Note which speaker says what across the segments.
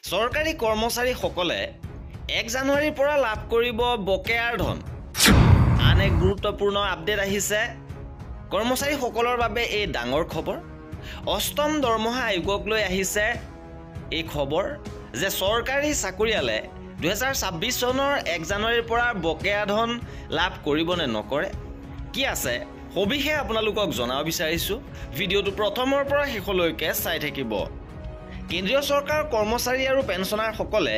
Speaker 1: চৰকাৰী কৰ্মচাৰীসকলে 1 জানুৱাৰীৰ পৰা লাভ কৰিব বকেয়াৰ ধন। আন এক গুৰুত্বপূৰ্ণ আপডেট আহিছে কৰ্মচাৰীসকলৰ বাবে এই ডাঙৰ খবৰ। অষ্টম দৰমহা আয়োগক লৈ আহিছে এই খবৰ যে চৰকাৰী চাকৰিয়ালে 2026 চনৰ 1 জানুৱাৰীৰ পৰা বকেয়া ধন লাভ কৰিব নে নকৰে কি আছে সবিশেষ আপোনালোকক জনাব বিচাৰিছোঁ। ভিডিঅ'টো প্ৰথমৰ পৰা শেষলৈকে চাই থাকিব। কেন্দ্ৰীয় চৰকাৰৰ কৰ্মচাৰী আৰু পেঞ্চনাৰসকলে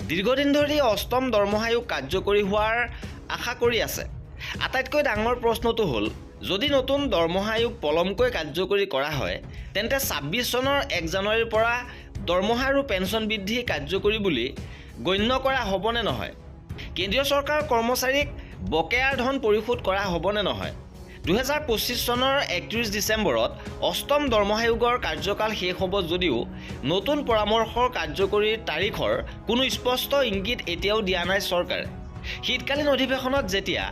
Speaker 1: দীৰ্ঘদিন ধৰি অষ্টম দৰমহা আয়োগ কাৰ্যকৰী হোৱাৰ আশা কৰি আছে। আটাইতকৈ ডাঙৰ প্ৰশ্নটো হ'ল যদি নতুন দৰমহা আয়োগ পলমকৈ কাৰ্যকৰী কৰা হয় তেন্তে 26 চনৰ 1 জানুৱাৰীৰ পৰা দৰমহা আৰু পেঞ্চন বৃদ্ধি কাৰ্যকৰী বুলি গণ্য কৰা হ'বনে নহয়। কেন্দ্ৰীয় চৰকাৰৰ কৰ্মচাৰীক বকেয়াৰ ধন পৰিশোধ কৰা হ'বনে নহয়। 2025 চনৰ 31 ডিচেম্বৰত অষ্টম দৰমহা আয়োগৰ কাৰ্যকাল শেষ হ'ব যদিও নতুন পৰামৰ্শৰ কাৰ্যকৰীৰ তাৰিখৰ কোনো স্পষ্ট ইংগিত এতিয়াও দিয়া নাই চৰকাৰে। শীতকালীন অধিৱেশনত যেতিয়া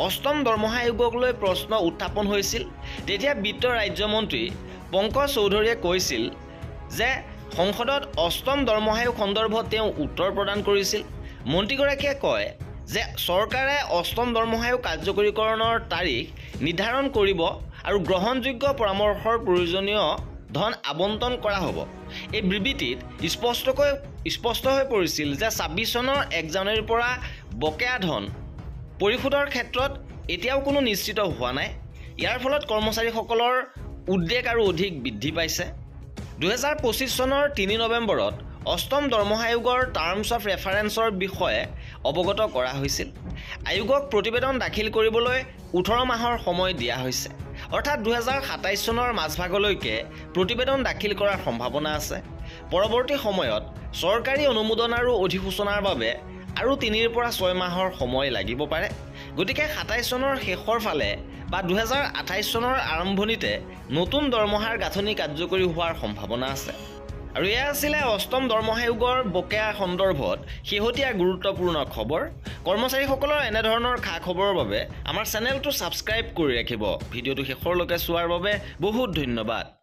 Speaker 1: অষ্টম দৰমহা আয়োগক লৈ প্ৰশ্ন উত্থাপন হৈছিল তেতিয়া বিত্ত ৰাজ্যমন্ত্ৰী পংকজ চৌধুৰীয়ে কৈছিল যে সংসদত অষ্টম দৰমহা আয়োগ সন্দৰ্ভত তেওঁ উত্তৰ প্ৰদান কৰিছিল। মন্ত্ৰীগৰাকীয়ে কয় যে চৰকাৰে অষ্টম দৰমহা আয়োগ কাৰ্যকৰীকৰণৰ তাৰিখ নিৰ্ধাৰণ কৰিব আৰু গ্ৰহণযোগ্য পৰামৰ্শৰ প্ৰয়োজনীয় ধন আবণ্টন কৰা হ'ব। এই বিবৃতিত স্পষ্ট হৈ পৰিছিল যে 26 চনৰ 1 জানুৱাৰীৰ পৰা বকেয়া ধন পৰিশোধৰ ক্ষেত্ৰত এতিয়াও কোনো নিশ্চিত হোৱা নাই। ইয়াৰ ফলত কৰ্মচাৰীসকলৰ উদ্বেগ আৰু অধিক বৃদ্ধি পাইছে। 2025 চনৰ 3 নৱেম্বৰত অষ্টম দৰমহা আয়োগৰ টাৰ্মছ অফ ৰেফাৰেন্সৰ বিষয়ে অৱগত কৰা হৈছিল। আয়োগক প্ৰতিবেদন দাখিল কৰিবলৈ 18 মাহৰ সময় দিয়া হৈছে, অৰ্থাৎ 2027 চনৰ মাজভাগলৈকে প্ৰতিবেদন দাখিল কৰাৰ সম্ভাৱনা আছে। পৰৱৰ্তী সময়ত চৰকাৰী অনুমোদন আৰু অধিসূচনাৰ বাবে আৰু 3 পৰা 6 মাহৰ সময় লাগিব পাৰে। গতিকে 27 চনৰ শেষৰ ফালে বা 2028 চনৰ আৰম্ভণিতে নতুন দৰমহাৰ গাঁথনি কাৰ্যকৰী হোৱাৰ সম্ভাৱনা আছে। আৰু এয়া আছিলে অষ্টম দৰমহা আয়োগৰ বকেয়া সন্দৰ্ভত শেহতীয়া গুৰুত্বপূৰ্ণ খবৰ। কৰ্মচাৰীসকলৰ এনেধৰণৰ খা খবৰৰ বাবে আমাৰ চেনেলটো ছাবস্ক্ৰাইব কৰি ৰাখিব। ভিডিঅ'টো শেষলৈকে চোৱাৰ বাবে বহুত ধন্যবাদ।